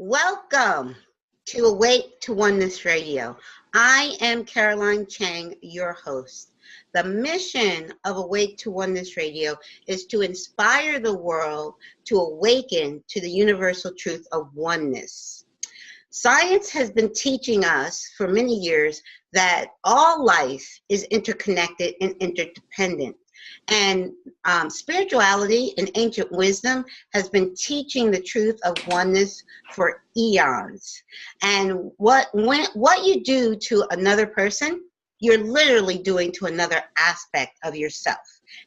Welcome to Awake to Oneness Radio. I am Caroline Chang, your host. The mission of Awake to Oneness Radio is to inspire the world to awaken to the universal truth of oneness. Science has been teaching us for many years that all life is interconnected and interdependent. And spirituality and ancient wisdom has been teaching the truth of oneness for eons. And what you do to another person, you're literally doing to another aspect of yourself.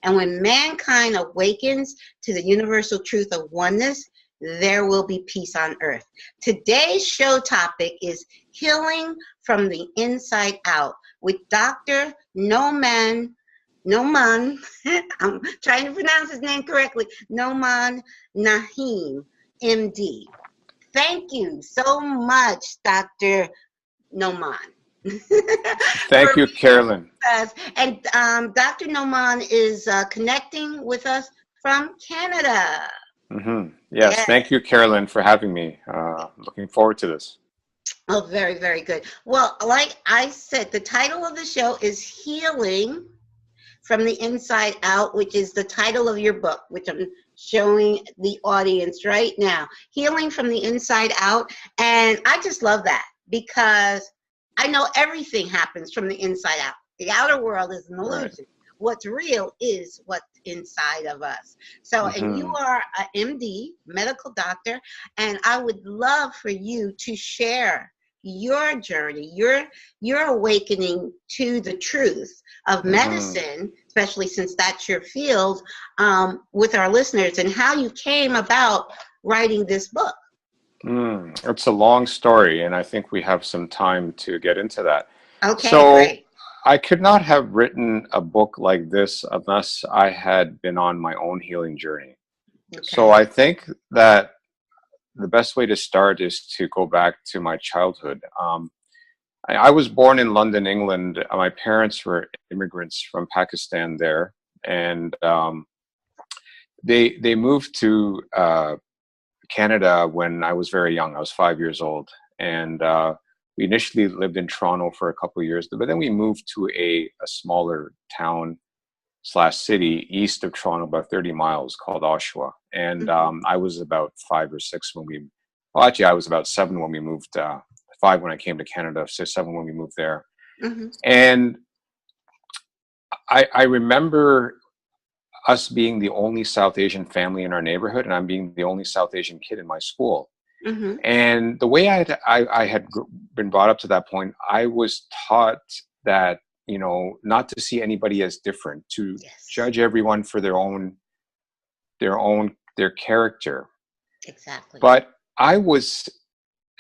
And when mankind awakens to the universal truth of oneness, there will be peace on earth. Today's show topic is healing from the inside out with Dr. Nauman, I'm trying to pronounce his name correctly, Nauman Naeem MD. Thank you so much, Dr. Nauman. Thank you, Carolyn. And Dr. Nauman is connecting with us from Canada. Mm-hmm. Yes, thank you, Carolyn, for having me. Looking forward to this. Oh, very, very good. Well, like I said, the title of the show is Healing from the Inside Out, which is the title of your book, which I'm showing the audience right now. Healing from the Inside Out. And I just love that because I know everything happens from the inside out. The outer world is an illusion. Right. What's real is what's inside of us. So, and you are an MD, medical doctor, and I would love for you to share your journey, your awakening to the truth of medicine, especially since that's your field, with our listeners, and how you came about writing this book. It's a long story, and I think we have some time to get into that. Okay, so great. I could not have written a book like this unless I had been on my own healing journey. Okay. So I think that the best way to start is to go back to my childhood. I was born in London, England. My parents were immigrants from Pakistan there, and they moved to Canada when I was very young. I was 5 years old, and we initially lived in Toronto for a couple of years, but then we moved to a smaller town / city east of Toronto, about 30 miles, called Oshawa. And I was about 5 or 6 when I was about 7 when we moved, 5 when I came to Canada, so 7 when we moved there. And I remember us being the only South Asian family in our neighborhood, and I'm being the only South Asian kid in my school. And the way I had been brought up to that point, I was taught that, you know, not to see anybody as different, to judge everyone for their character. Exactly. But I was,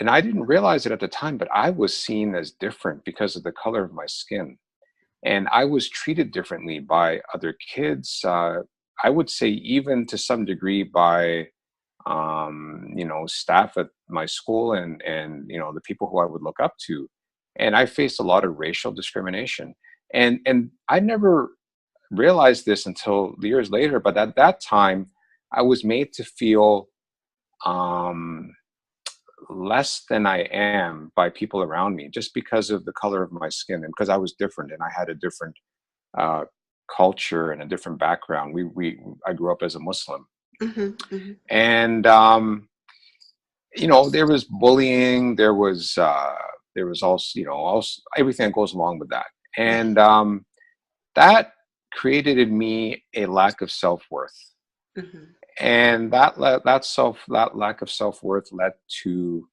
and I didn't realize it at the time, but I was seen as different because of the color of my skin. And I was treated differently by other kids. I would say even to some degree by, staff at my school and, the people who I would look up to. And I faced a lot of racial discrimination. And I never realized this until years later, but at that time, I was made to feel less than I am by people around me, just because of the color of my skin and because I was different and I had a different culture and a different background. I grew up as a Muslim. And, there was bullying, there was also, everything that goes along with that. And that created in me a lack of self-worth. And that lack of self-worth led to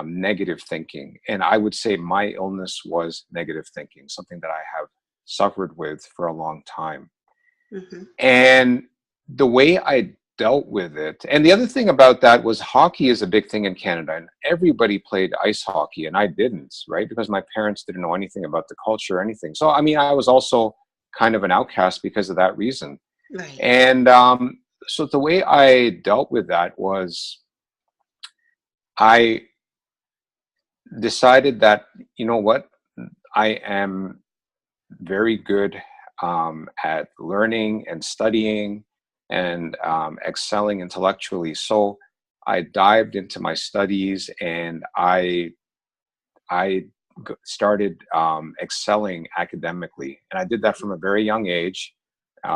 negative thinking. And I would say my illness was negative thinking, something that I have suffered with for a long time. And the way I dealt with it, and the other thing about that was hockey is a big thing in Canada, and everybody played ice hockey, and I didn't, right? Because my parents didn't know anything about the culture or anything. So, I mean, I was also kind of an outcast because of that reason. Right. And so the way I dealt with that was I decided that, you know what, I am very good at learning and studying and excelling intellectually. So I dived into my studies, and I started excelling academically. And I did that from a very young age,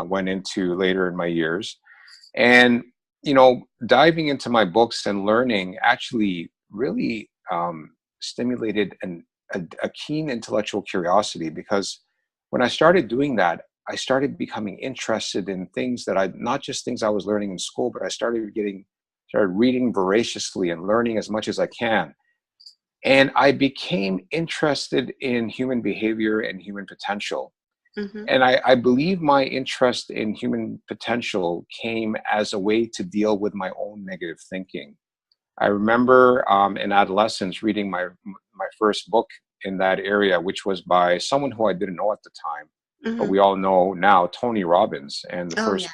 went into later in my years. And, diving into my books and learning actually really stimulated a keen intellectual curiosity, because when I started doing that, I started becoming interested in things that not just things I was learning in school, but I started reading voraciously and learning as much as I can. And I became interested in human behavior and human potential. Mm-hmm. And I believe my interest in human potential came as a way to deal with my own negative thinking. I remember in adolescence reading my first book in that area, which was by someone who I didn't know at the time, but Mm-hmm. we all know now, Tony Robbins. And the Oh, yeah.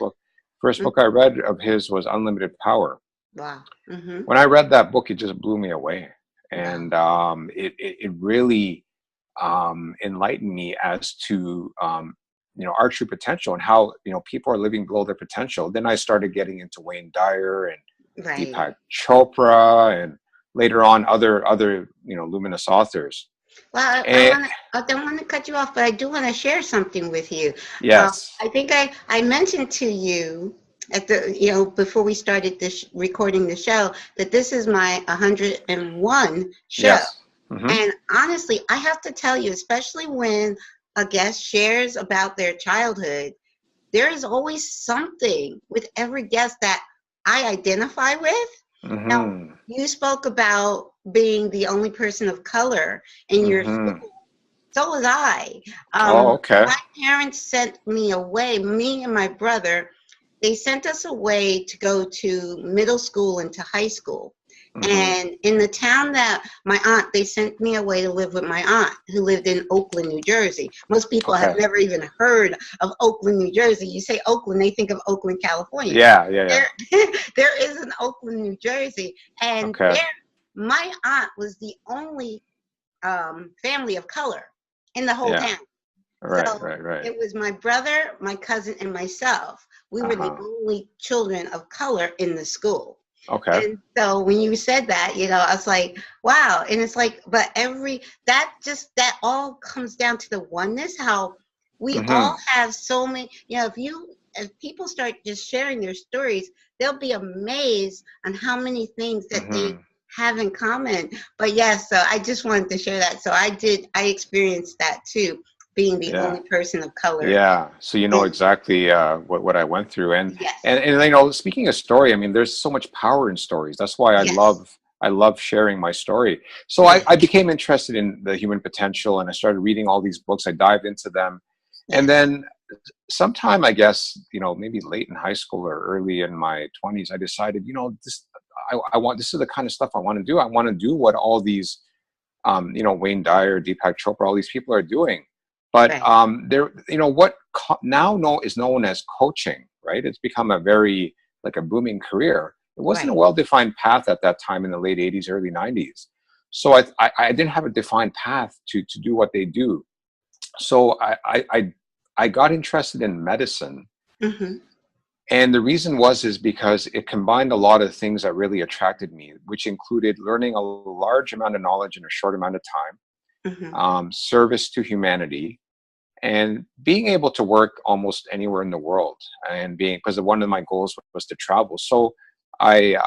first book I read of his was Unlimited Power. Wow. Mm-hmm. When I read that book, it just blew me away. And Wow. it really enlightened me as to our true potential, and how people are living below their potential. Then I started getting into Wayne Dyer and Right. Deepak Chopra, and later on other luminous authors. Well, And I don't want to cut you off, but I do want to share something with you. yes, I think I mentioned to you at the, before we started this recording the show, that this is my 101 show. yes. Mm-hmm. And honestly, I have to tell you, especially when a guest shares about their childhood, there is always something with every guest that I identify with. Mm-hmm. Now, you spoke about being the only person of color in your Mm-hmm. school. So was I. Okay. My parents sent me away, me and my brother, they sent us away to go to middle school and to high school. Mm-hmm. And in the town that my aunt, they sent me away to live with my aunt who lived in Oakland, New Jersey. Most people have never even heard of Oakland, New Jersey. You say Oakland, they think of Oakland, California. Yeah. There is an Oakland, New Jersey. And there, my aunt was the only family of color in the whole town. Right. It was my brother, my cousin, and myself. We were the only children of color in the school. Okay. And so when you said that, I was like, wow. And it's like, but that all comes down to the oneness, how we all have so many, if people start just sharing their stories, they'll be amazed on how many things that they have in common. But yes, so I just wanted to share that. So I experienced that too, being the only person of color. Yeah. So exactly what I went through. And speaking of story, I mean, there's so much power in stories. That's why I love sharing my story. So I became interested in the human potential, and I started reading all these books. I dived into them. And then sometime, I guess, maybe late in high school or early in my 20s, I decided, this is the kind of stuff I want to do. I want to do what all these, Wayne Dyer, Deepak Chopra, all these people are doing. But what now is known as coaching, right? It's become a very, like, a booming career. It wasn't a well-defined path at that time in the late 80s, early 90s. So I didn't have a defined path to do what they do. So I got interested in medicine. Mm-hmm. And the reason is because it combined a lot of things that really attracted me, which included learning a large amount of knowledge in a short amount of time, service to humanity, and being able to work almost anywhere in the world. And because one of my goals was to travel. So I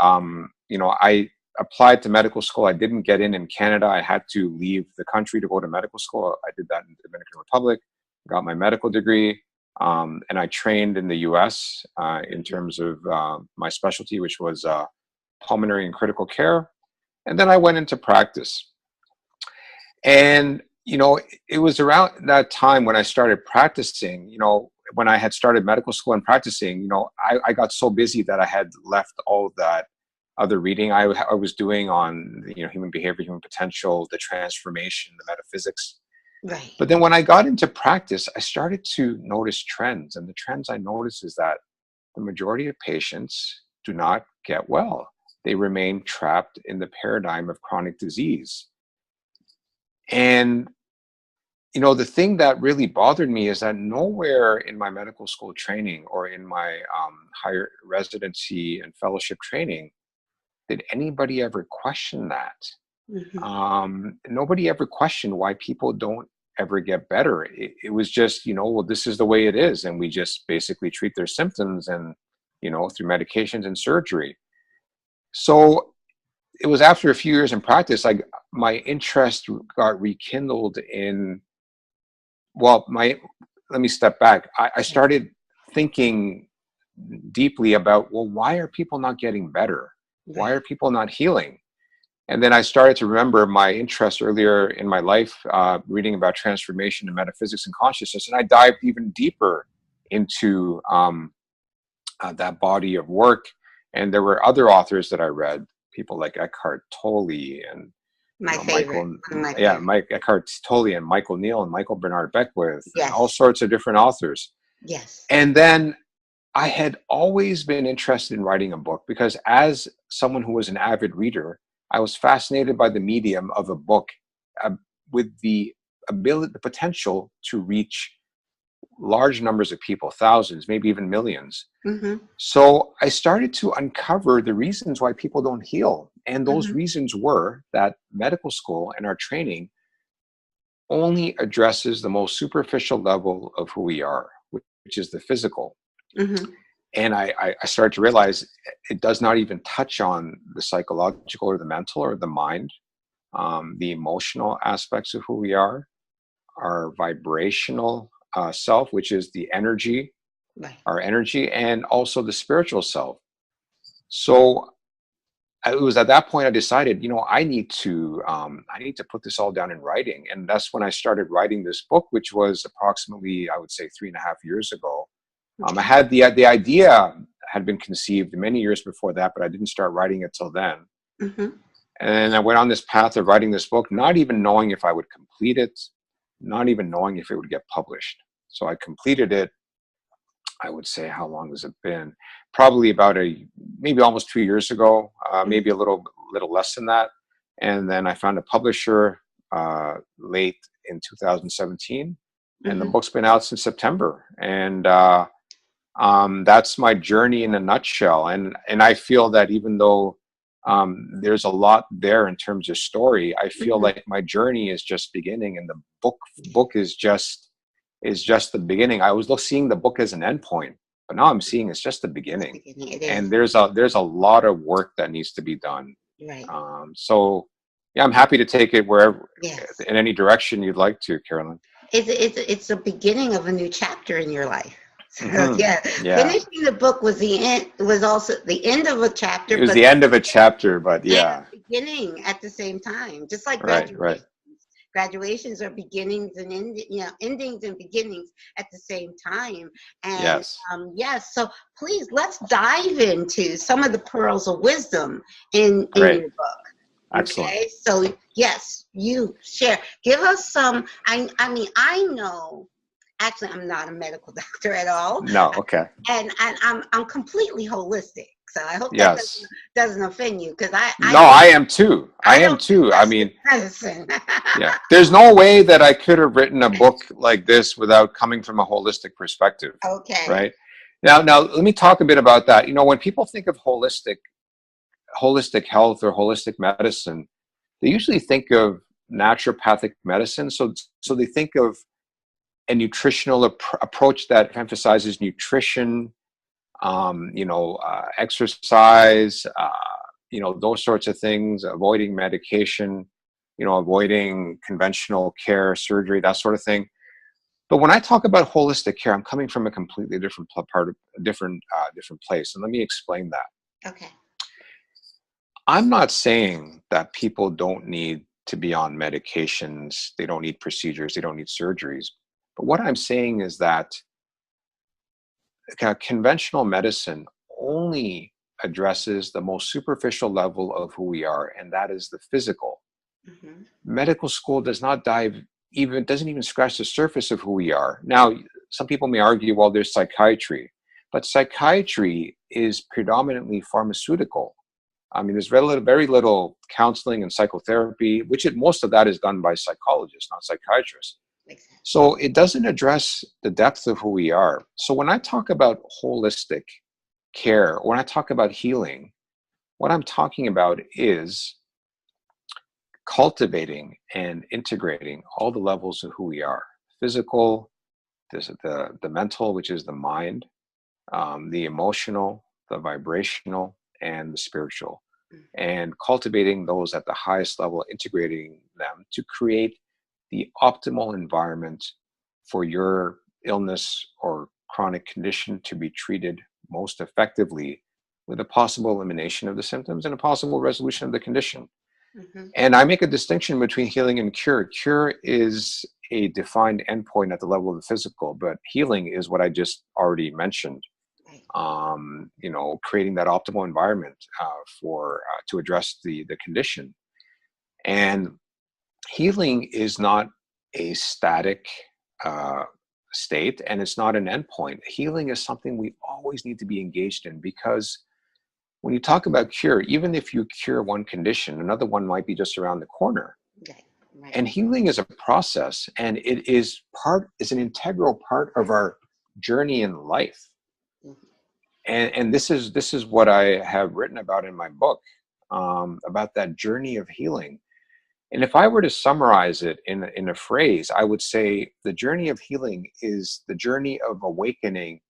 applied to medical school. I didn't get in Canada. I had to leave the country to go to medical school. I did that in the Dominican Republic, got my medical degree. And I trained in the US in terms of my specialty, which was pulmonary and critical care. And then I went into practice. And, it was around that time when I started practicing, when I had started medical school and practicing, I got so busy that I had left all of that other reading I was doing on, human behavior, human potential, the transformation, the metaphysics. Right. But then when I got into practice, I started to notice trends. And the trends I noticed is that the majority of patients do not get well. They remain trapped in the paradigm of chronic disease. And, the thing that really bothered me is that nowhere in my medical school training or in my higher residency and fellowship training did anybody ever question that? Mm-hmm. Nobody ever questioned why people don't ever get better. It was just, well, this is the way it is. And we just basically treat their symptoms and, through medications and surgery. So it was after a few years in practice, my interest got rekindled in, let me step back. I started thinking deeply about, well, why are people not getting better? Why are people not healing? And then I started to remember my interest earlier in my life, reading about transformation and metaphysics and consciousness. And I dived even deeper into that body of work. And there were other authors that I read, people like Eckhart Tolle and Mike Eckhart Tolle and Michael Neal and Michael Bernard Beckwith, and all sorts of different authors. Yes. And then I had always been interested in writing a book because as someone who was an avid reader, I was fascinated by the medium of a book with the ability, the potential to reach large numbers of people, thousands, maybe even millions. Mm-hmm. So I started to uncover the reasons why people don't heal. And those reasons were that medical school and our training only addresses the most superficial level of who we are, which is the physical. Mm-hmm. And I started to realize it does not even touch on the psychological or the mental or the mind, the emotional aspects of who we are, our vibrational self, which is the energy, our energy, and also the spiritual self. So it was at that point I decided, I need to put this all down in writing. And that's when I started writing this book, which was approximately, I would say, 3.5 years ago. I had the idea had been conceived many years before that, but I didn't start writing it till then. Mm-hmm. And I went on this path of writing this book, not even knowing if I would complete it, not even knowing if it would get published. So I completed it. I would say, how long has it been? Probably about maybe almost 2 years ago, maybe a little less than that. And then I found a publisher late in 2017, and the book's been out since September. And that's my journey in a nutshell. And I feel that even though there's a lot there in terms of story, I feel like my journey is just beginning, and the book is just the beginning. I was seeing the book as an endpoint, but now I'm seeing it's just the beginning. And there's a lot of work that needs to be done. Right. So yeah, I'm happy to take it wherever, in any direction you'd like to, Carolyn. It's a beginning of a new chapter in your life. So, finishing the book was the end. Was also the end of a chapter. It was the end of a chapter, but the beginning at the same time, just like graduation. Right. Graduations are beginnings and endings and beginnings at the same time. And so please, let's dive into some of the pearls of wisdom in your book. Excellent. Okay, so yes, you share. Give us some. I mean, I know. Actually, I'm not a medical doctor at all. No, okay. And I'm completely holistic. So I hope that doesn't offend you, because I am too. I am too. I mean, medicine. There's no way that I could have written a book like this without coming from a holistic perspective. Okay. Right. Now let me talk a bit about that. When people think of holistic health or holistic medicine, they usually think of naturopathic medicine. So they think of a nutritional approach that emphasizes nutrition, exercise, those sorts of things, avoiding medication, avoiding conventional care, surgery, that sort of thing. But when I talk about holistic care, I'm coming from a completely different different place. And let me explain that. Okay. I'm not saying that people don't need to be on medications, they don't need procedures, they don't need surgeries. But what I'm saying is that conventional medicine only addresses the most superficial level of who we are, and that is the physical. Mm-hmm. Medical school doesn't even scratch the surface of who we are. Now, some people may argue, well, there's psychiatry, but psychiatry is predominantly pharmaceutical. I mean, there's very little counseling and psychotherapy, most of that is done by psychologists, not psychiatrists. So it doesn't address the depth of who we are. So when I talk about holistic care, when I talk about healing, What I'm talking about is cultivating and integrating all the levels of who we are: physical, the mental, which is the mind, the emotional, the vibrational, and the spiritual, and cultivating those at the highest level, integrating them to create the optimal environment for your illness or chronic condition to be treated most effectively, with a possible elimination of the symptoms and a possible resolution of the condition. And I make a distinction between healing and cure. Cure is a defined endpoint at the level of the physical, but healing is what I just already mentioned. Creating that optimal environment to address the condition. And healing is not a static state, and it's not an endpoint. Healing is something we always need to be engaged in, because when you talk about cure, even if you cure one condition, another one might be just around the corner. Okay. Right. And healing is a process, and it is an integral part of our journey in life. And this is what I have written about in my book, about that journey of healing. And if I were to summarize it in a phrase, I would say the journey of healing is the journey of awakening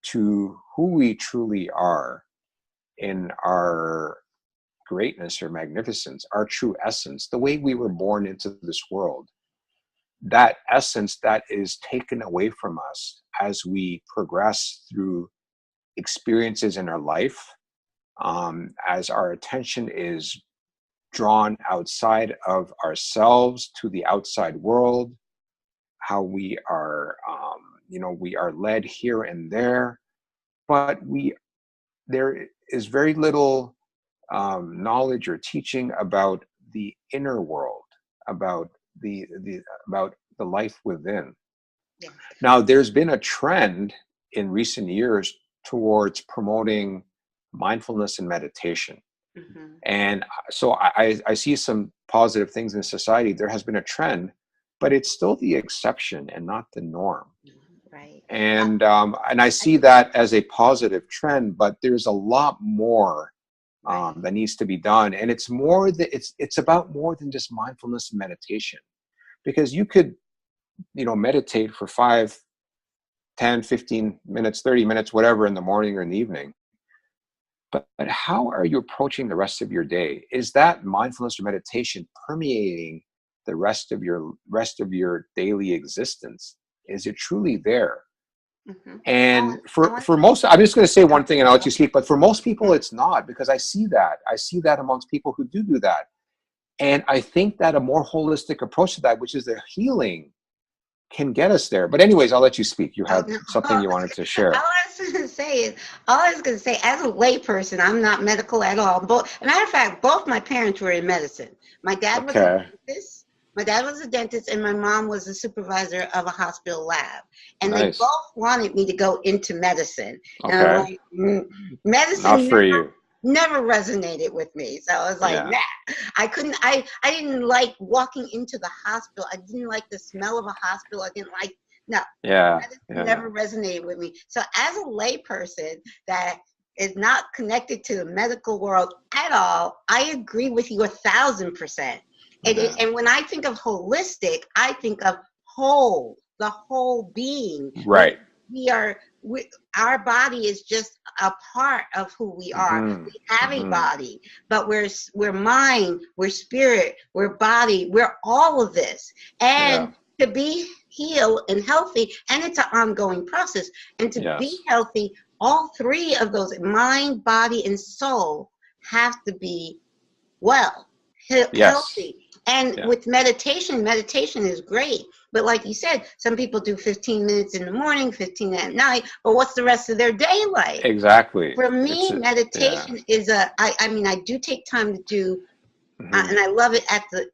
to who we truly are in our greatness or magnificence, our true essence, the way we were born into this world. That essence that is taken away from us as we progress through experiences in our life, as our attention is drawn outside of ourselves to the outside world, how we are, we are led here and there, but there is very little knowledge or teaching about the inner world, about the life within. Yeah. Now, there's been a trend in recent years towards promoting mindfulness and meditation. And so I see some positive things in society. There has been a trend, but it's still the exception and not the norm. Right. And I see that as a positive trend, but there's a lot more that needs to be done. And it's about more than just mindfulness and meditation, because you could, meditate for 5, 10, 15 minutes, 30 minutes, whatever, in the morning or in the evening. But how are you approaching the rest of your day? Is that mindfulness or meditation permeating the rest of your daily existence? Is it truly there? And for most, I'm just going to say one thing and I'll let you speak, but for most people, it's not, because I see that amongst people who do that. And I think that a more holistic approach to that, which is the healing, can get us there. But anyways, I'll let you speak. You had something you wanted to share. All I was going to say, as a layperson, I'm not medical at all. As a matter of fact, both my parents were in medicine. My dad was a dentist. And my mom was a supervisor of a hospital lab. And they both wanted me to go into medicine. And I'm like, medicine not for you. Never resonated with me. So I was like, nah, I didn't like walking into the hospital. I didn't like the smell of a hospital. Never resonated with me. So as a layperson that is not connected to the medical world at all, I agree with you 1,000%. And when I think of holistic, I think of whole, the whole being. Right. Our body is just a part of who we are. We have a body, but we're mind, we're spirit, we're body, we're all of this. And to be healed and healthy, and it's an ongoing process, and to be healthy, all three of those, mind, body, and soul, have to be healthy. And with meditation is great. But like you said, some people do 15 minutes in the morning, 15 at night, but what's the rest of their day like? Exactly. For me, meditation is I do take time to do, and I love it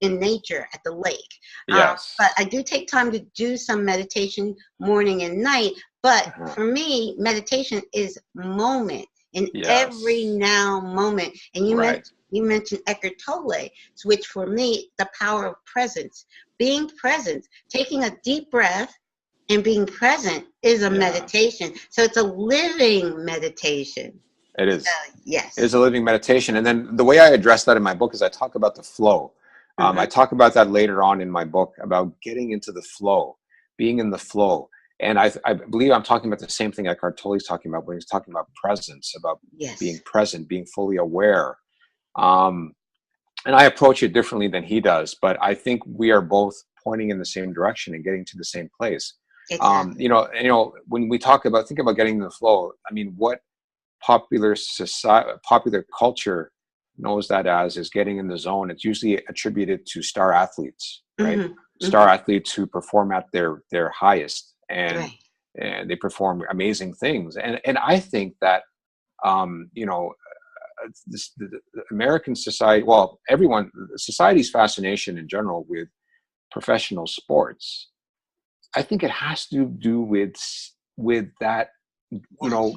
in nature, at the lake. Yes. But I do take time to do some meditation morning and night. But for me, meditation is moment, in every now moment. And you mentioned Eckhart Tolle, which for me, the power of presence. Being present, taking a deep breath and being present is a meditation. So it's a living meditation. It is. Yes. It is a living meditation. And then the way I address that in my book is I talk about the flow. I talk about that later on in my book, about getting into the flow, being in the flow. And I believe I'm talking about the same thing Eckhart Tolle's talking about when he's talking about presence, about being present, being fully aware. And I approach it differently than he does, but I think we are both pointing in the same direction and getting to the same place. Exactly. When we think about getting in the flow, I mean, what popular culture knows that as is getting in the zone. It's usually attributed to star athletes, right? Star athletes who perform at their highest, and they perform amazing things. And I think that the American society, well, society's fascination in general with professional sports, I think it has to do with that,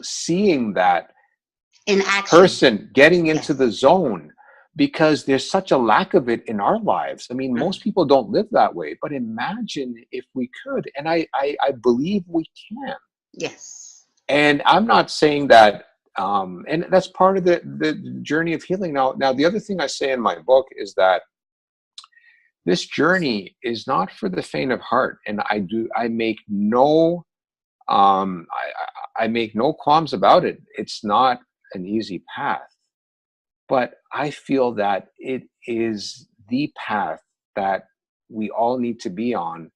seeing that in action, person getting into the zone, because there's such a lack of it in our lives. I mean, most people don't live that way, but imagine if we could. And I believe we can. Yes. And I'm not saying that, and that's part of the journey of healing. Now, the other thing I say in my book is that this journey is not for the faint of heart. And I make no qualms about it. It's not an easy path, but I feel that it is the path that we all need to be on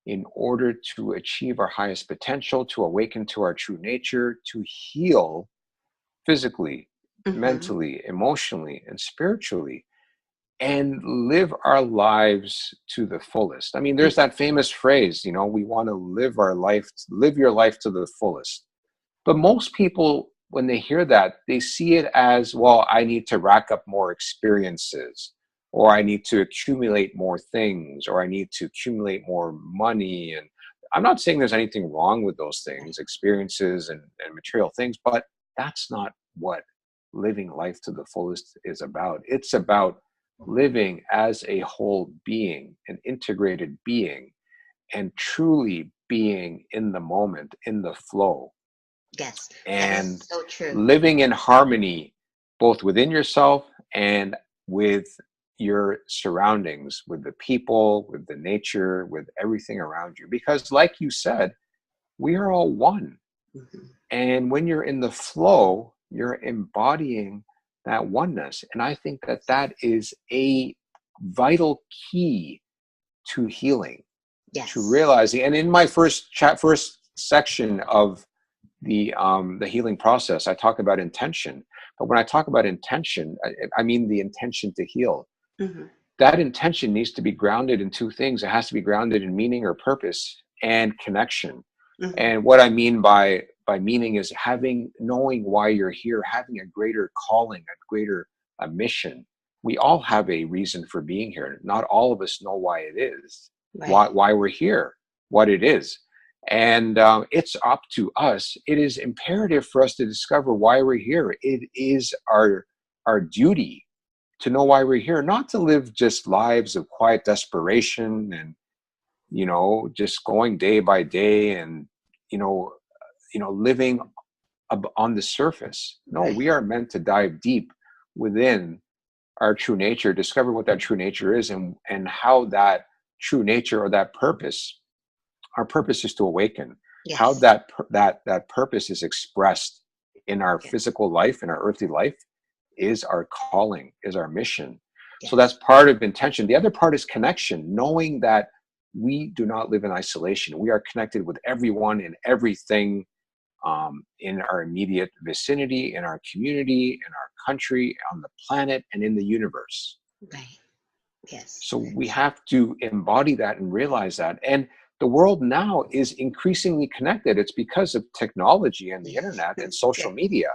in order to achieve our highest potential, to awaken to our true nature, to heal physically, mentally, emotionally, and spiritually, and live our lives to the fullest. I mean, there's that famous phrase, we want to live your life to the fullest. But most people, when they hear that, they see it as, well, I need to rack up more experiences, or I need to accumulate more things, or I need to accumulate more money. And I'm not saying there's anything wrong with those things, experiences and material things, but that's not what living life to the fullest is about. It's about living as a whole being, an integrated being, and truly being in the moment, in the flow. Yes, and so true. Living in harmony, both within yourself and with your surroundings, with the people, with the nature, with everything around you. Because like you said, we are all one. And when you're in the flow, you're embodying that oneness. And I think that is a vital key to healing, to realizing. And in my first section of the healing process, I talk about intention. But when I talk about intention, I mean the intention to heal. That intention needs to be grounded in two things. It has to be grounded in meaning or purpose and connection. And what I mean by meaning is knowing why you're here, having a greater calling, a greater mission. We all have a reason for being here. Not all of us know why it is, why we're here, what it is. And it's up to us. It is imperative for us to discover why we're here. It is our duty to know why we're here, not to live just lives of quiet desperation and, just going day by day and, living on the surface. No, we are meant to dive deep within our true nature, discover what that true nature is, and how that true nature, or that purpose, our purpose is to awaken. How that purpose is expressed in our physical life, in our earthly life, is our calling, is our mission. So that's part of intention. The other part is connection, knowing that we do not live in isolation. We are connected with everyone and everything in our immediate vicinity, in our community, in our country, on the planet, and in the universe. So we have to embody that and realize that. And the world now is increasingly connected. It's because of technology and the internet and social media.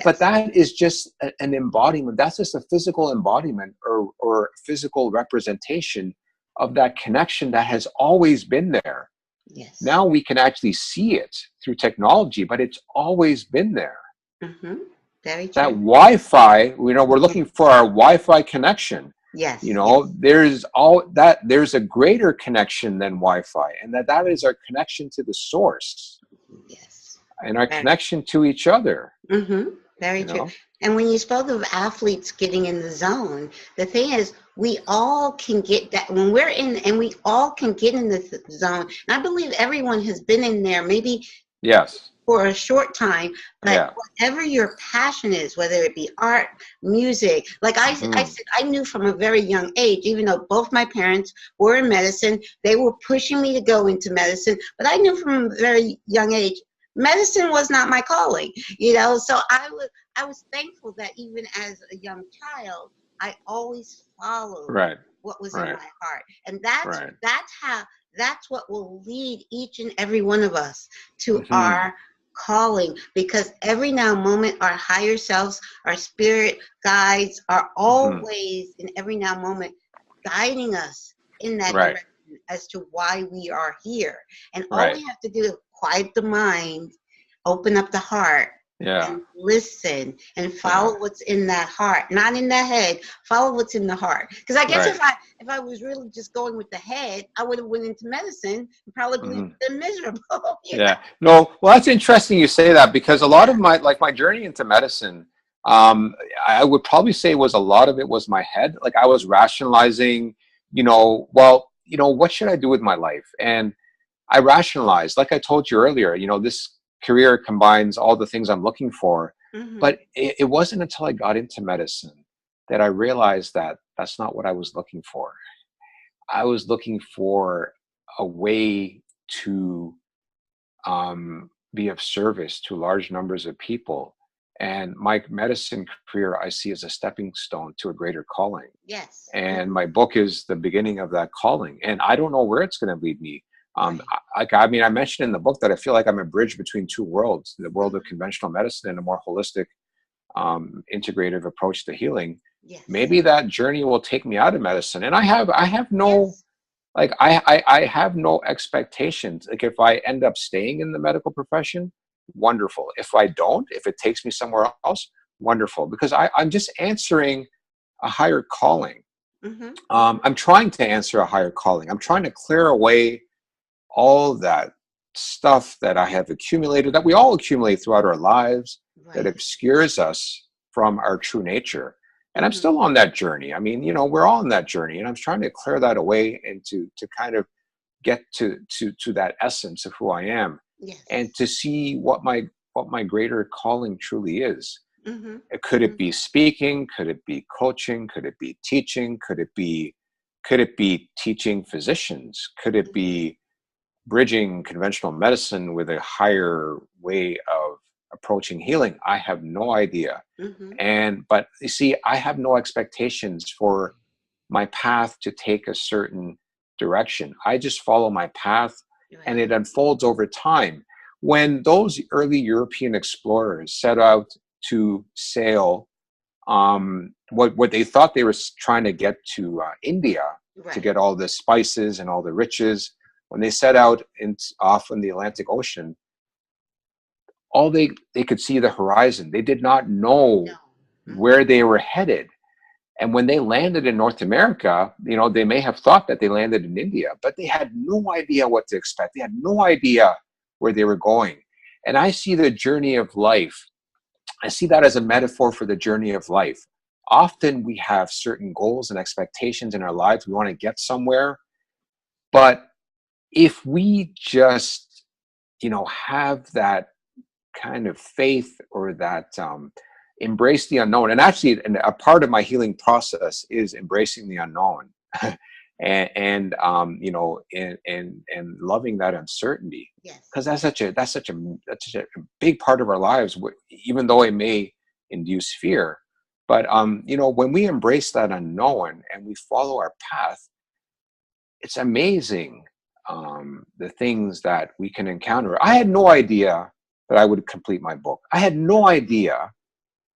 But that is just an embodiment. That's just a physical embodiment or physical representation of that connection that has always been there. Now we can actually see it through technology, but it's always been there. Very true. That Wi-Fi, we're looking for our Wi-Fi connection. There's a greater connection than Wi-Fi, and that is our connection to the source. And our connection to each other. Very you true. know? And when you spoke of athletes getting in the zone, the thing is, we all can get that when we're in, and we all can get in the zone. And I believe everyone has been in there, maybe Yes. for a short time, but Yeah. whatever your passion is, whether it be art, music, like I Hmm. said, I knew from a very young age, even though both my parents were in medicine, they were pushing me to go into medicine, but I knew from a very young age, medicine was not my calling, you know. So I was thankful that even as a young child, I always followed Right. what was in Right. my heart, and Right. that's what will lead each and every one of us to Hmm. our calling, because every now moment our higher selves, our spirit guides are Hmm. always in every now moment guiding us in that Right. direction as to why we are here. And all Right. we have to do is quiet the mind, open up the heart, Yeah. and listen and Yeah. follow what's in that heart, not in the head. Follow what's in the heart. Because I guess Right. if I was really just going with the head, I would have went into medicine and probably Hmm. been miserable. You know? Yeah. No, well, that's interesting you say that, because a lot of my journey into medicine, um, I would probably say was a lot of it was my head. Like I was rationalizing, well, what should I do with my life? And I rationalized, like I told you earlier, this career combines all the things I'm looking for. Mm-hmm. But it wasn't until I got into medicine that I realized that that's not what I was looking for. I was looking for a way to be of service to large numbers of people. And my medicine career, I see as a stepping stone to a greater calling. Yes. And Mm-hmm. my book is the beginning of that calling. And I don't know where it's going to lead me. Right. I mentioned in the book that I feel like I'm a bridge between two worlds, the world of Mm-hmm. conventional medicine and a more holistic, integrative approach to healing. Yes. Maybe that journey will take me out of medicine. And I have no, Yes. like I have no expectations. Like if I end up staying in the medical profession, wonderful. If I don't, if it takes me somewhere else, wonderful. Because I'm just answering a higher calling. Mm-hmm. Mm-hmm. I'm trying to answer a higher calling. I'm trying to clear away all that stuff that I have accumulated, that we all accumulate throughout our lives, that Right. obscures us from our true nature. And I'm Mm-hmm. still on that journey. I mean, we're all on that journey, and I'm trying to clear that away and to kind of get to that essence of who I am, and Yes. to see what my greater calling truly is. Mm-hmm. Could Mm-hmm. it be speaking? Could it be coaching? Could it be teaching? Could it be teaching physicians? Could it be bridging conventional medicine with a higher way of approaching healing? I have no idea. Mm-hmm. But you see, I have no expectations for my path to take a certain direction. I just follow my path, and Right. it unfolds over time. When those early European explorers set out to sail, what they thought they were trying to get to India, to Right. get all the spices and all the riches, when they set out off in the Atlantic Ocean, all they could see the horizon. They did not know No. Mm-hmm. where they were headed. And when they landed in North America, they may have thought that they landed in India, but they had no idea what to expect. They had no idea where they were going. And I see the journey of life. I see that as a metaphor for the journey of life. Often we have certain goals and expectations in our lives. We want to get somewhere. But if we just, have that kind of faith, or that embrace the unknown. And actually, a part of my healing process is embracing the unknown, and loving that uncertainty, Yes. because that's such a big part of our lives, even though it may induce fear. But when we embrace that unknown and we follow our path, it's amazing, the things that we can encounter. I had no idea that I would complete my book. I had no idea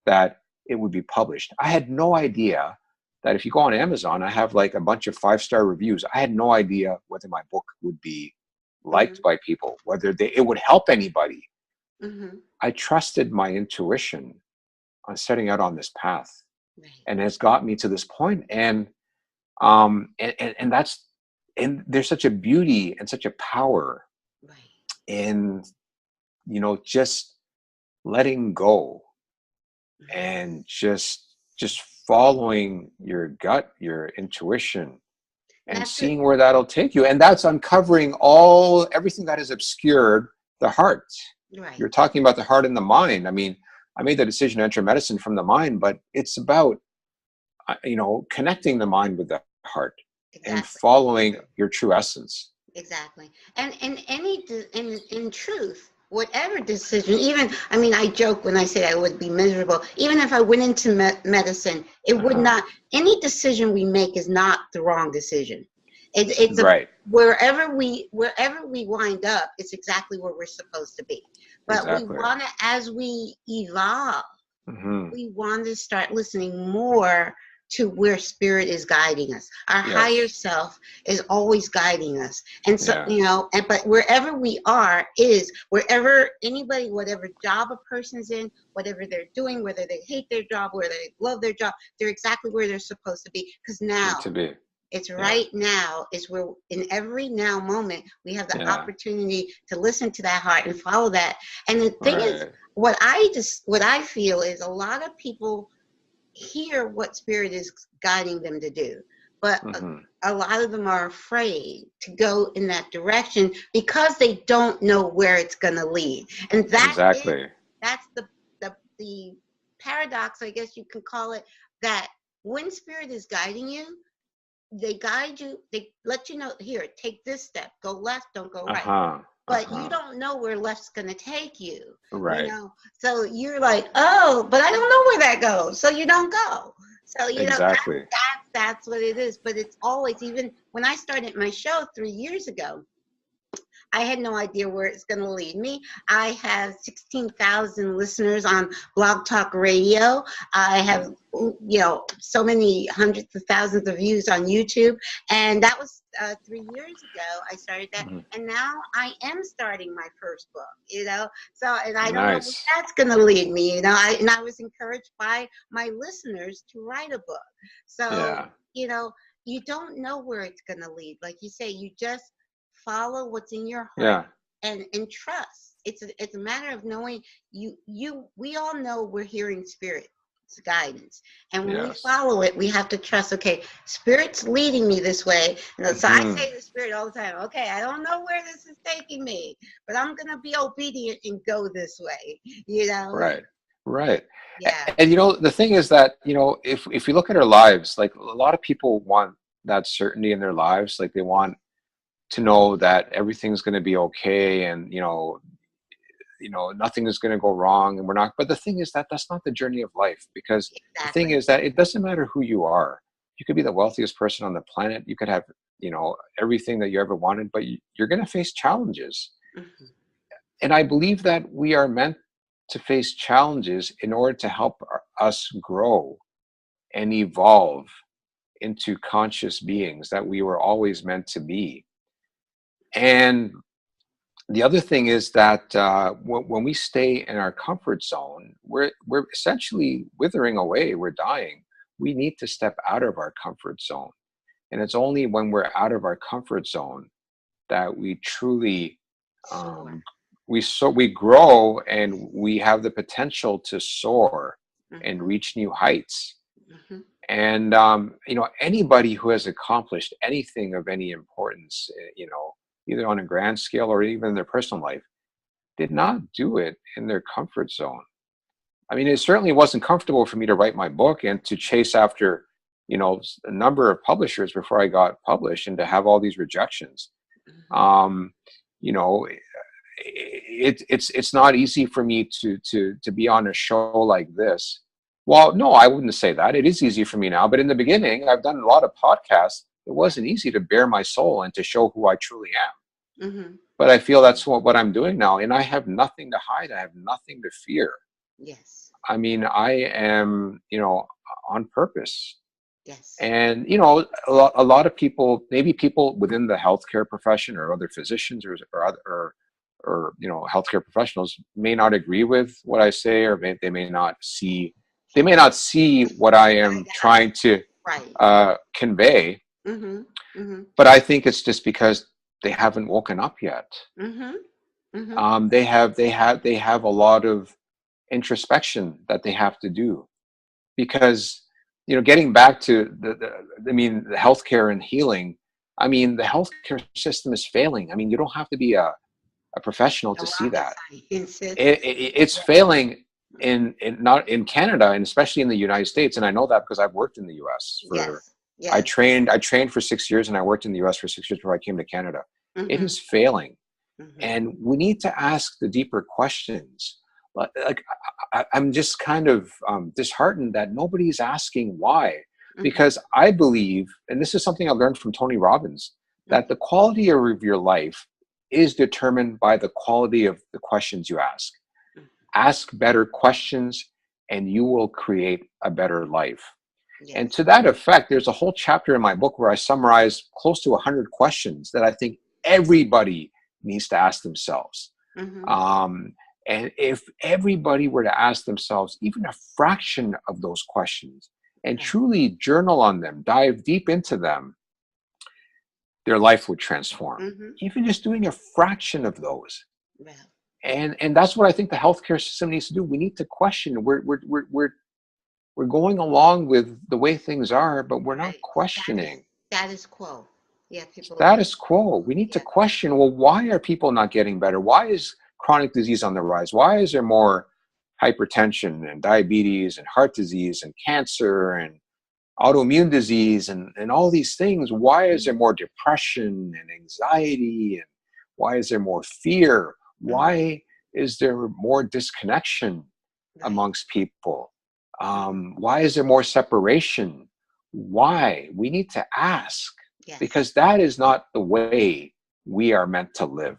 that it would be published. I had no idea that if you go on Amazon, I have like a bunch of 5-star reviews. I had no idea whether my book would be liked Mm-hmm. by people, whether it would help anybody. Mm-hmm. I trusted my intuition on setting out on this path, Right. and has got me to this point. And there's such a beauty and such a power Right. in just letting go and just following your gut, your intuition, and That's it. seeing where that'll take you. And that's uncovering everything that has obscured the heart. Right. You're talking about the heart and the mind. I mean, I made the decision to enter medicine from the mind, but it's about, connecting the mind with the heart and Exactly. following your true essence. Exactly. And in truth, whatever decision, even, I mean, I joke when I say I would be miserable, even if I went into medicine, it would not, any decision we make is not the wrong decision. It's Right. Wherever we wind up, it's exactly where we're supposed to be. But Exactly. we want to, as we evolve, Mm-hmm. we want to start listening more to where spirit is guiding us. Our Yes. higher self is always guiding us. And so, Yeah. but wherever we are is wherever anybody, whatever job a person's in, whatever they're doing, whether they hate their job, whether they love their job, they're exactly where they're supposed to be. Because now, to be. it's right now is where in every now moment, we have the opportunity to listen to that heart and follow that. And the thing is, what I feel is a lot of people hear what spirit is guiding them to do, but a lot of them are afraid to go in that direction because they don't know where it's going to lead. And that's the paradox, I guess you can call it, that when spirit is guiding you, they guide you, they let you know, here, take this step, go left, don't go right. But you don't know where left's going to take you. Right. So you're like, oh, but I don't know where that goes. So you don't go. So, that's what it is. But it's always, even when I started my show 3 years ago, I had no idea where it's going to lead me. I have 16,000 listeners on Blog Talk Radio. I have, so many hundreds of thousands of views on YouTube. And that was 3 years ago I started that. And now I am starting my first book, So, and I don't know where that's going to lead me, and I was encouraged by my listeners to write a book. So, you don't know where it's going to lead. Like you say, you just follow what's in your heart and trust. It's a matter of knowing we all know we're hearing spirit's guidance. And when we follow it, we have to trust, okay, spirit's leading me this way. So I say to spirit all the time, okay, I don't know where this is taking me, but I'm going to be obedient and go this way, Right. Yeah. And the thing is that, if we look at our lives, like a lot of people want that certainty in their lives, like they want to know that everything's going to be okay, and nothing is going to go wrong, and we're not. But the thing is that that's not the journey of life, because the thing is that it doesn't matter who you are. You could be the wealthiest person on the planet. You could have everything that you ever wanted, but you're going to face challenges. And I believe that we are meant to face challenges in order to help us grow and evolve into conscious beings that we were always meant to be. And the other thing is that when we stay in our comfort zone, we're essentially withering away. We're dying. We need to step out of our comfort zone. And it's only when we're out of our comfort zone that we truly we grow, and we have the potential to soar and reach new heights. And anybody who has accomplished anything of any importance, either on a grand scale or even in their personal life, did not do it in their comfort zone. I mean, it certainly wasn't comfortable for me to write my book and to chase after, a number of publishers before I got published, and to have all these rejections. It's not easy for me to be on a show like this. Well, no, I wouldn't say that. It is easy for me now, but in the beginning, I've done a lot of podcasts. It wasn't easy to bare my soul and to show who I truly am. But I feel that's what I'm doing now, and I have nothing to hide. I have nothing to fear. Yes. I mean, I am, on purpose. Yes. And, a lot of people, maybe people within the healthcare profession or other physicians or healthcare professionals may not agree with what I say, or they may not see what I am trying to convey. But I think it's just because they haven't woken up yet. They have a lot of introspection that they have to do. Because, getting back to the healthcare and healing, the healthcare system is failing. You don't have to be a professional to see that. It's failing not in Canada, and especially in the United States. And I know that because I've worked in the US Yes. I trained for 6 years, and I worked in the US for 6 years before I came to Canada. Mm-hmm. It is failing. Mm-hmm. And we need to ask the deeper questions. Like I'm just kind of disheartened that nobody's asking why. Mm-hmm. Because I believe, and this is something I learned from Tony Robbins, that the quality of your life is determined by the quality of the questions you ask. Mm-hmm. Ask better questions, and you will create a better life. Yes. And to that effect, there's a whole chapter in my book where I summarize close to 100 questions that I think everybody needs to ask themselves. Mm-hmm. And if everybody were to ask themselves even a fraction of those questions and truly journal on them, dive deep into them, their life would transform. Mm-hmm. Even just doing a fraction of those. Yeah. And that's what I think the healthcare system needs to do. We need to question. We're going along with the way things are, but we're not questioning. Status quo. Yeah, status quo. We need to question, well, why are people not getting better? Why is chronic disease on the rise? Why is there more hypertension and diabetes and heart disease and cancer and autoimmune disease and all these things? Why is there more depression and anxiety? And why is there more fear? Why is there more disconnection amongst people? Why is there more separation? Why? We need to ask. Yes. Because that is not the way we are meant to live.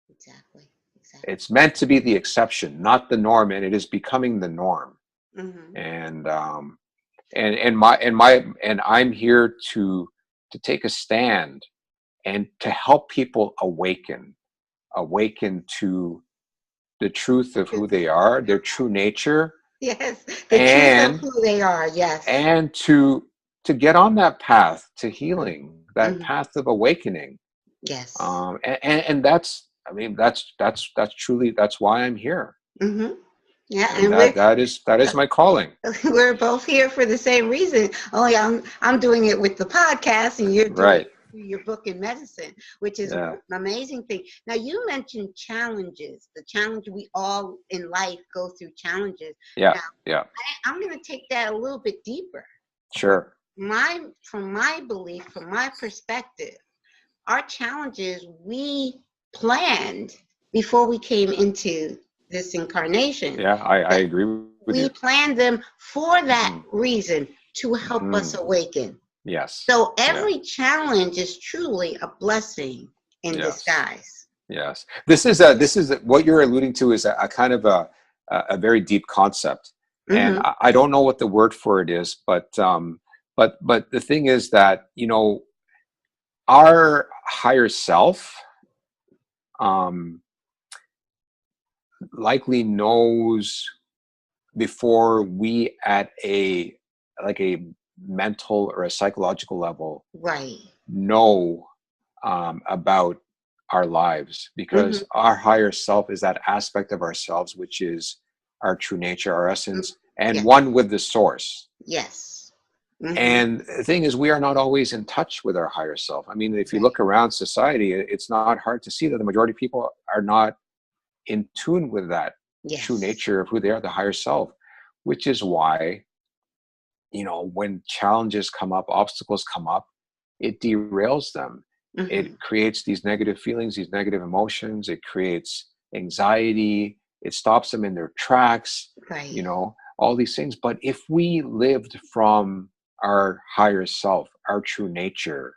Exactly. It's meant to be the exception, not the norm, and it is becoming the norm. Mm-hmm. And I'm here to take a stand and to help people awaken to the truth of who they are, their true nature. Yes, the truth of who they are. Yes, and to get on that path to healing, that path of awakening. Yes. And that's truly why I'm here. Mm-hmm. Yeah, and that is my calling. We're both here for the same reason. Only I'm doing it with the podcast, and you're doing it through your book in medicine, which is an amazing thing. Now, you mentioned challenges. The challenge we all in life go through challenges. Yeah. Now, I'm going to take that a little bit deeper. Sure. From my belief, from my perspective, our challenges we planned before we came into this incarnation. Yeah, I agree with you. We planned them for that reason, to help us awaken. Yes. So every challenge is truly a blessing in disguise. Yes. This is what you're alluding to is a kind of a very deep concept. And I don't know what the word for it is, but the thing is that, our higher self likely knows before we at a mental or a psychological level know about our lives, because our higher self is that aspect of ourselves which is our true nature, our essence, and one with the source. Yes. And the thing is, we are not always in touch with our higher self. If you look around society, it's not hard to see that the majority of people are not in tune with that true nature of who they are, the higher self, which is why, when challenges come up, obstacles come up, it derails them. It creates these negative feelings, these negative emotions. It creates anxiety. It stops them in their tracks, all these things. But if we lived from our higher self, our true nature,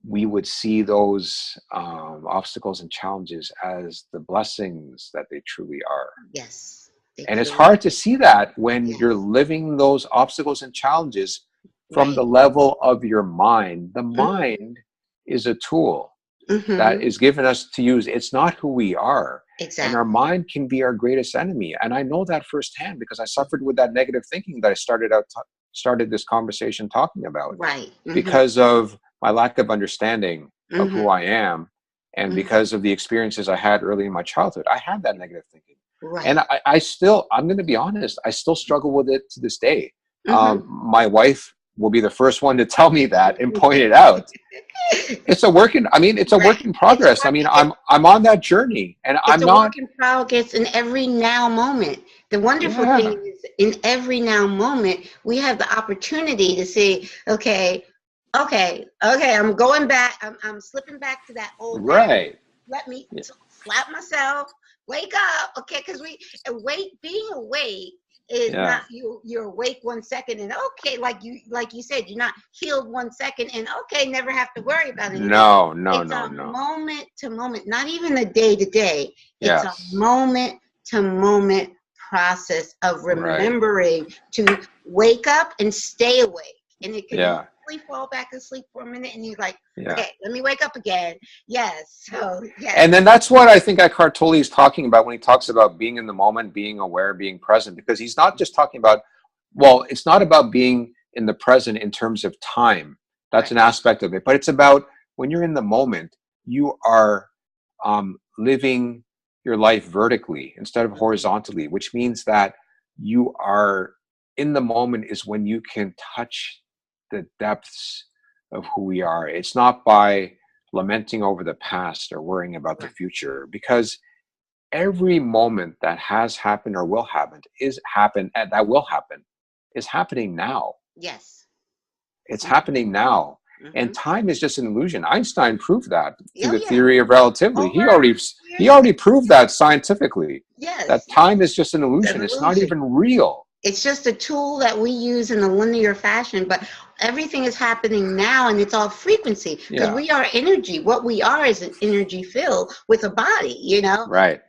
we would see those obstacles and challenges as the blessings that they truly are. Yes. And it's hard to see that when you're living those obstacles and challenges from the level of your mind. The mind is a tool that is given us to use. It's not who we are. Exactly. And our mind can be our greatest enemy. And I know that firsthand because I suffered with that negative thinking that I started this conversation talking about. Right. Because of my lack of understanding of who I am, and because of the experiences I had early in my childhood. I had that negative thinking. Right. And I'm going to be honest, I still struggle with it to this day. My wife will be the first one to tell me that and point it out. It's a work in progress. I mean, I'm on that journey, and it's I'm a not. work in progress in every now moment. The wonderful thing is, in every now moment, we have the opportunity to say, okay, I'm going back. I'm slipping back to that old Right. Let me slap myself, wake up, okay? Because being awake is not you're awake 1 second and okay, like you said, you're not healed 1 second and okay, never have to worry about it. No. Moment to moment, not even a day to day. It's Yes. a moment to moment process of remembering to wake up and stay awake. And it can easily fall back asleep for a minute and you're like, okay, let me wake up again. Yes. So yes. And then that's what I think Eckhart Tolle is talking about when he talks about being in the moment, being aware, being present, because he's not just talking about, well, it's not about being in the present in terms of time. That's an aspect of it. But it's about when you're in the moment, you are living your life vertically instead of horizontally, which means that you are in the moment is when you can touch the depths of who we are. It's not by lamenting over the past or worrying about the future, because every moment that has happened or will happen is happening now. Yes. It's happening now. And time is just an illusion. Einstein proved that through the theory of relativity. He already proved that scientifically. Yes. That time is just an illusion. It's not even real. It's just a tool that we use in a linear fashion, but everything is happening now and it's all frequency because we are energy. What we are is an energy field with a body, you know? Right.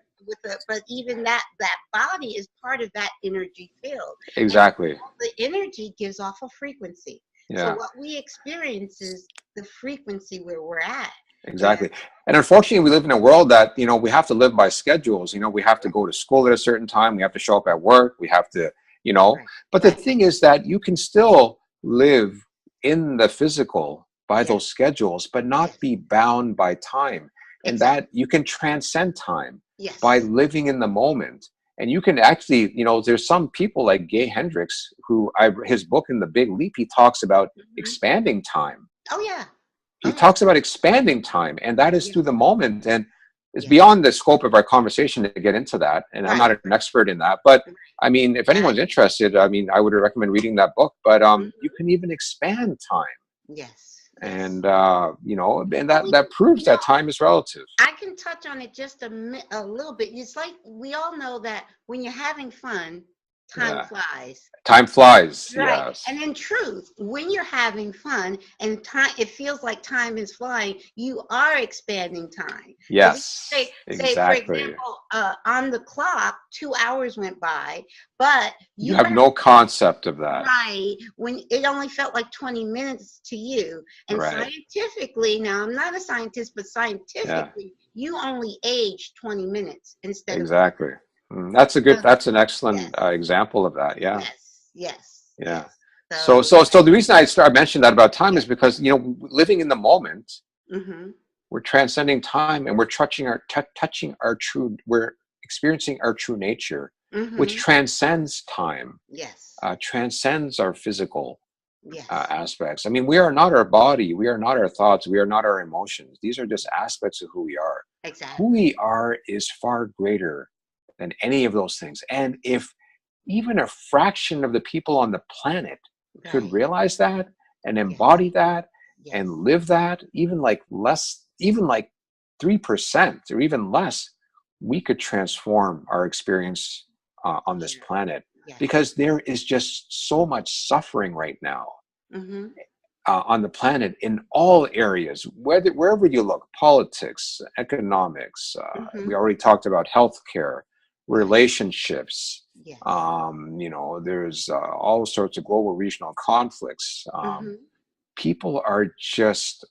But even that body is part of that energy field. Exactly. And the energy gives off a frequency. Yeah. So what we experience is the frequency where we're at. Exactly. And unfortunately, we live in a world that, you know, we have to live by schedules. You know, we have to go to school at a certain time. We have to show up at work. We have to, you know, but the thing is that you can still live in the physical by those schedules, but not be bound by time. And that you can transcend time by living in the moment. And you can actually, you know, there's some people like Gay Hendricks who his book in The Big Leap, he talks about expanding time. Oh, yeah. He talks about expanding time, and that is through the moment. And it's beyond the scope of our conversation to get into that. And I'm not an expert in that. But I mean, if anyone's interested, I mean, I would recommend reading that book. But you can even expand time. Yes. And, you know, and that proves that time is relative. I can touch on it just a little bit. It's like we all know that when you're having fun, time flies. Time flies. Right. Yes. And in truth, when you're having fun and time, it feels like time is flying, you are expanding time. Yes. Say for example, on the clock, 2 hours went by, but you have no concept of that. Right. When it only felt like 20 minutes to you. And scientifically, now I'm not a scientist, but scientifically, you only age 20 minutes instead of That's an excellent example of that. Yeah. Yes. Yeah. So the reason I mentioned that about time is because, you know, living in the moment, we're transcending time and we're we're experiencing our true nature, which transcends time. Yes. Transcends our physical aspects. I mean, we are not our body. We are not our thoughts. We are not our emotions. These are just aspects of who we are. Exactly. Who we are is far greater than any of those things. And if even a fraction of the people on the planet could realize that and embody that and live that, even like 3% or even less, we could transform our experience on this planet, because there is just so much suffering right now on the planet in all areas, wherever you look: politics, economics. We already talked about healthcare, relationships. You know, there's all sorts of global regional conflicts. People are just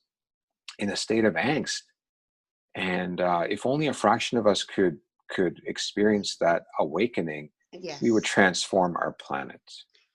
in a state of angst, and if only a fraction of us could experience that awakening, we would transform our planet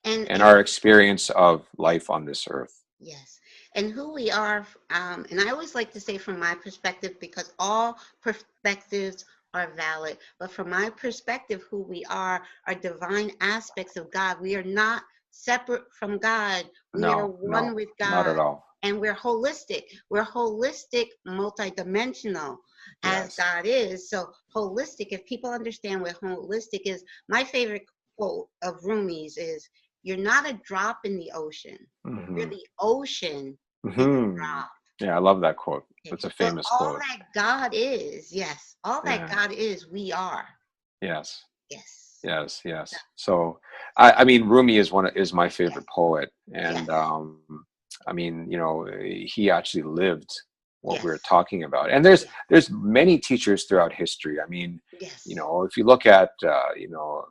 and our experience of life on this earth. Yes. And who we are, and I always like to say from my perspective, because all perspectives are valid. But from my perspective, who we are divine aspects of God. We are not separate from God. We are No, one no, with not at God. all. And we're holistic. We're holistic, multidimensional as Yes. God is. So holistic, if people understand what holistic is, my favorite quote of Rumi's is, "You're not a drop in the ocean. You're Hmm. the ocean in the Hmm. drop." Yeah, I love that quote. Okay. That's a So famous all quote. that God is, yes, all that Yeah. God is, we are. Yes. Yes. Yes. So, Yes. So, I mean, Rumi is my yes. favorite poet, and Yes. I mean, he actually lived what we were Yes. talking about. And Yes. there's many teachers throughout history. I mean, Yes. if you look at Yeah.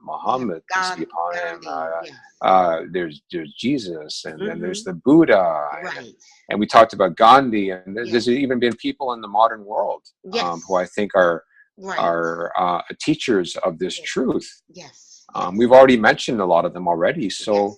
Muhammad, peace be upon him, Gandhi. Yes. there's Jesus, and then there's Mm-hmm. the Buddha, and Right. and we talked about Gandhi, and there's Yes. even been people in the modern world who I Yes. think are Right. are teachers of this Yes. truth. Yes. Yes. We've already mentioned a lot of them already, so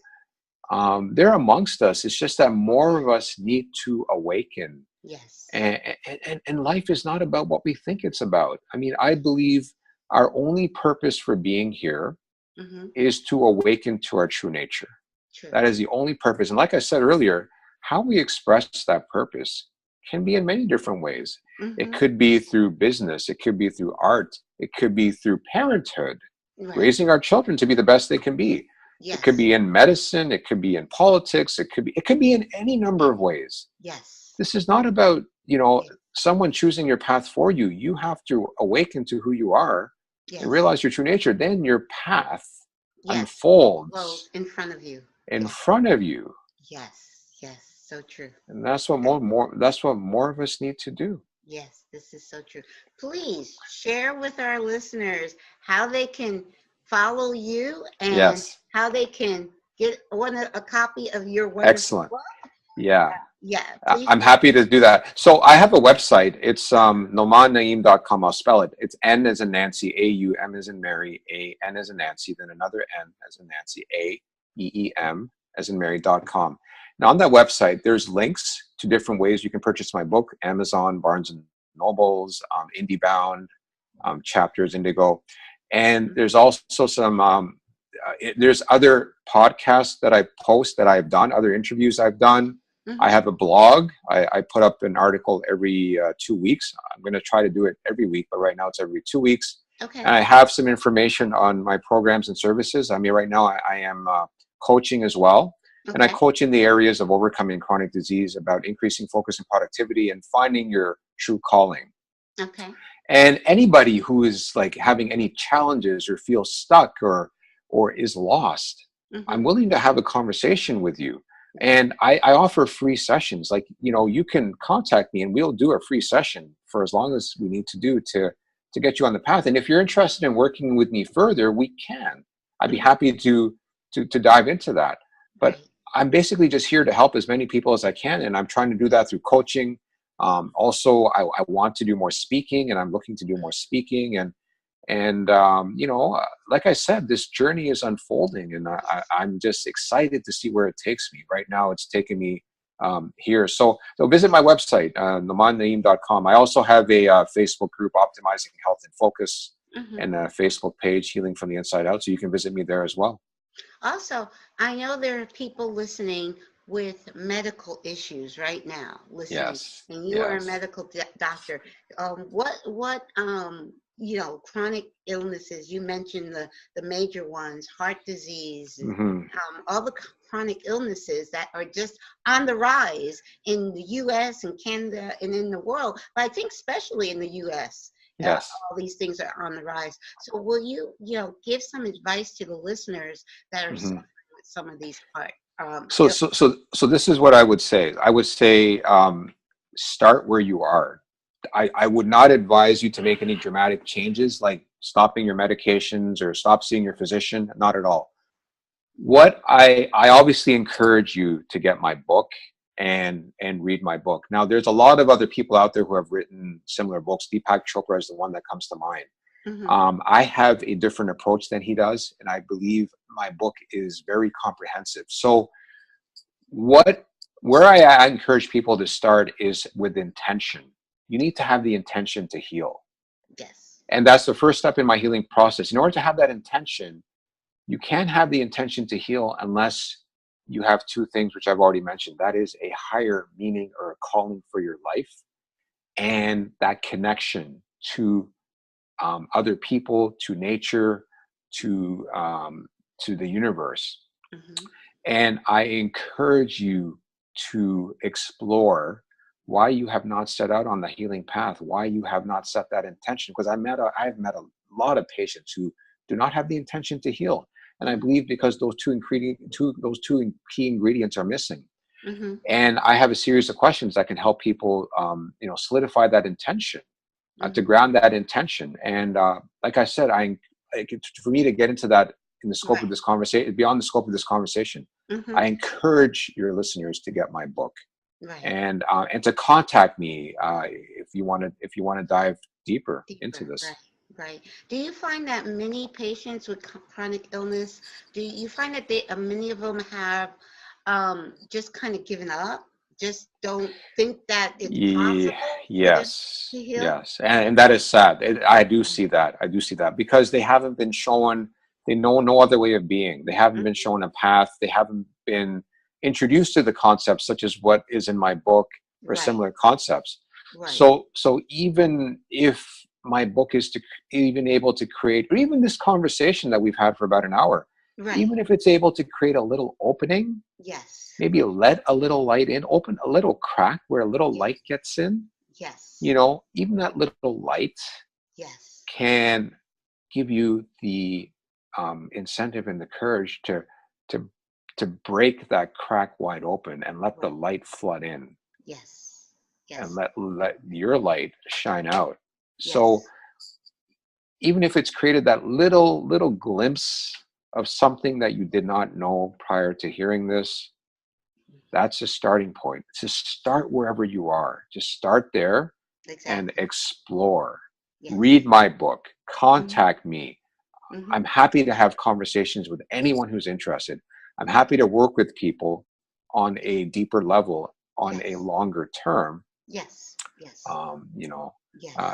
Yes. they're amongst us. It's just that more of us need to awaken, Yes. and life is not about what we think it's about. I mean, I believe our only purpose for being here Mm-hmm. is to awaken to our true nature. True. That is the only purpose. And like I said earlier, how we express that purpose can be in many different ways. It Mm-hmm. could be through business, it could be through art, it could be through parenthood, Right. raising our children to be the best they can be. It could Yes. be in medicine, it could be in politics, it could be in any number of ways. Yes. This is not about, Yes. someone choosing your path for you. You have to awaken to who you are and Yes. realize your true nature. Then your path Yes. unfolds Close in front of you. in Yes. front of you. Yes. Yes. So true. And that's what more of us need to do. Yes, this is so true. Please share with our listeners how they can follow you and Yes. how they can get a copy of your wonderful Excellent. book. Yeah. Yeah, please. I'm happy to do that. So I have a website. It's naumannaeem.com. I'll spell it. It's N as in Nancy, A-U-M as in Mary, A-N as in Nancy, then another N as in Nancy, A-E-E-M as in Mary.com. Now on that website, there's links to different ways you can purchase my book: Amazon, Barnes and Nobles, IndieBound, Chapters, Indigo. And there's also some, there's other podcasts that I post that I've done, other interviews I've done. Mm-hmm. I have a blog. I put up an article every 2 weeks. I'm going to try to do it every week, but right now it's every 2 weeks. Okay. And I have some information on my programs and services. I mean, right now I am coaching as well. Okay. And I coach in the areas of overcoming chronic disease, about increasing focus and productivity, and finding your true calling. Okay. And anybody who is like having any challenges or feels stuck or is lost, Mm-hmm. I'm willing to have a conversation with you. And I offer free sessions. Like, you can contact me and we'll do a free session for as long as we need to do to get you on the path. And if you're interested in working with me further, we can. I'd be happy to dive into that. But Right. I'm basically just here to help as many people as I can. And I'm trying to do that through coaching. Also, I want to do more speaking, and I'm looking to do more speaking. And like I said, this journey is unfolding, and I'm just excited to see where it takes me. Right now, it's taking me here. So visit my website, naumannaeem.com. I also have a Facebook group, Optimizing Health and Focus, Mm-hmm. and a Facebook page, Healing from the Inside Out. So you can visit me there as well. Also, I know there are people listening with medical issues right now, listening, Yes. and you are a medical doctor. What chronic illnesses? You mentioned the major ones: heart disease, and, Mm-hmm. all the chronic illnesses that are just on the rise in the U.S. and Canada and in the world. But I think especially in the U.S. Yes. All these things are on the rise. So will you, give some advice to the listeners that are Mm-hmm. suffering with some of these parts? So this is what I would say. I would say start where you are. I would not advise you to make any dramatic changes, like stopping your medications or stop seeing your physician. Not at all. What I obviously encourage you to get my book and read my book. Now, there's a lot of other people out there who have written similar books. Deepak Chopra is the one that comes to mind. Mm-hmm. I have a different approach than he does, and I believe my book is very comprehensive. So where I encourage people to start is with intention. You need to have the intention to heal. Yes. And that's the first step in my healing process. In order to have that intention, you can't have the intention to heal unless you have two things, which I've already mentioned. That is a higher meaning or a calling for your life, and that connection to other people, to nature, to the universe. Mm-hmm. And I encourage you to explore why you have not set out on the healing path, why you have not set that intention. Because I've met a lot of patients who do not have the intention to heal, and I believe because those two key ingredients are missing. Mm-hmm. And I have a series of questions that can help people, solidify that intention, to ground that intention. And like I said, for me to get into that in the scope of this conversation, beyond the scope of this conversation, Mm-hmm. I encourage your listeners to get my book, Right. and to contact me if you want to dive deeper into this. Right. Right. Do you find that many patients with chronic illness, do you find that many of them have just kind of given up, just don't think that it's possible? Yes, to heal? yes, and that is sad. I do see that because they haven't been shown. They know no other way of being. They haven't been shown a path. They haven't been introduced to the concepts such as what is in my book or similar concepts. Right. So even if my book is even able to create, or even this conversation that we've had for about an hour, even if it's able to create a little opening, yes, maybe let a little light in, open a little crack where a little light gets in. Yes. Even that little light can give you the incentive and the courage to break that crack wide open and let the light flood in. Yes. And let your light shine out. So even if it's created that little glimpse of something that you did not know prior to hearing this, that's a starting point. Just start wherever you are. Just start there and explore. Read my book. Contact me. Mm-hmm. I'm happy to have conversations with anyone who's interested. I'm happy to work with people on a deeper level, on a longer term. Yes. Yes.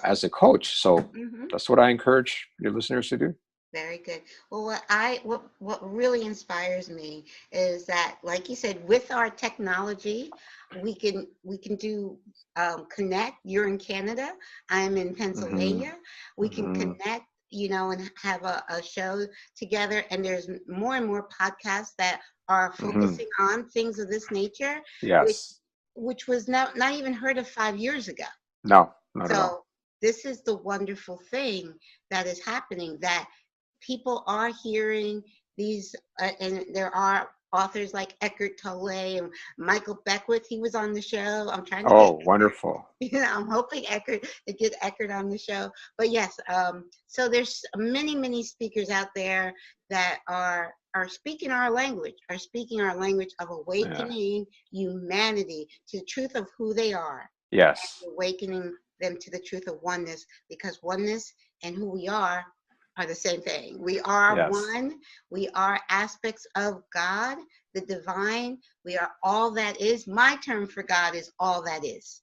As a coach. So that's what I encourage your listeners to do. Very good. Well, what really inspires me is that, like you said, with our technology, we can do connect. You're in Canada. I'm in Pennsylvania. We can connect, and have a show together. And there's more and more podcasts that are focusing on things of this nature. Yes. Which was not even heard of 5 years ago. No, not at all. So this is the wonderful thing that is happening, that people are hearing these, and there are authors like Eckhart Tolle and Michael Beckwith. He was on the show. I'm trying to get wonderful. I'm hoping to get Eckhart on the show. But yes, so there's many speakers out there that are speaking our language of awakening humanity to the truth of who they are. Yes. Awakening them to the truth of oneness, because oneness and who we are the same thing. We are one. We are aspects of God, the divine. We are all that is. My term for God is all that is.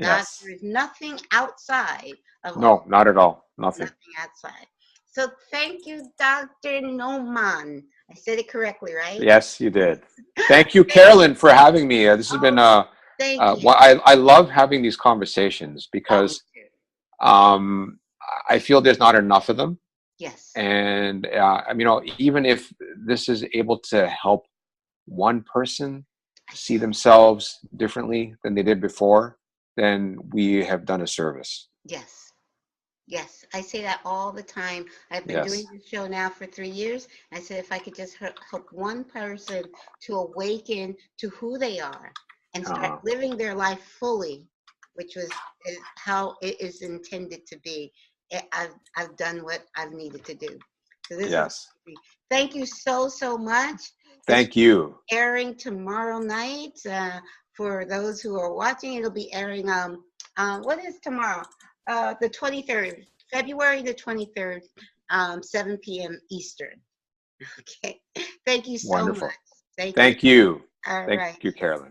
God, there is nothing outside of No, not at all. Nothing outside. So thank you, Dr. Nauman. I said it correctly, right? Yes, you did. Thank you, Carolyn, for having me. This has been thank you. I love having these conversations because I feel there's not enough of them. Yes. And even if this is able to help one person see themselves differently than they did before, then we have done a service. Yes. Yes, I say that all the time. I've been doing this show now for 3 years. I said if I could just help one person to awaken to who they are and start living their life fully, which is how it is intended to be, I've done what I've needed to do. So this is, thank you so much. Thank you. Airing tomorrow night. For those who are watching, it'll be airing what is tomorrow? The 23rd, February the 23rd, 7 p.m. Eastern. Okay. Thank you so much. Thank you. All Thank right. you, Carolyn.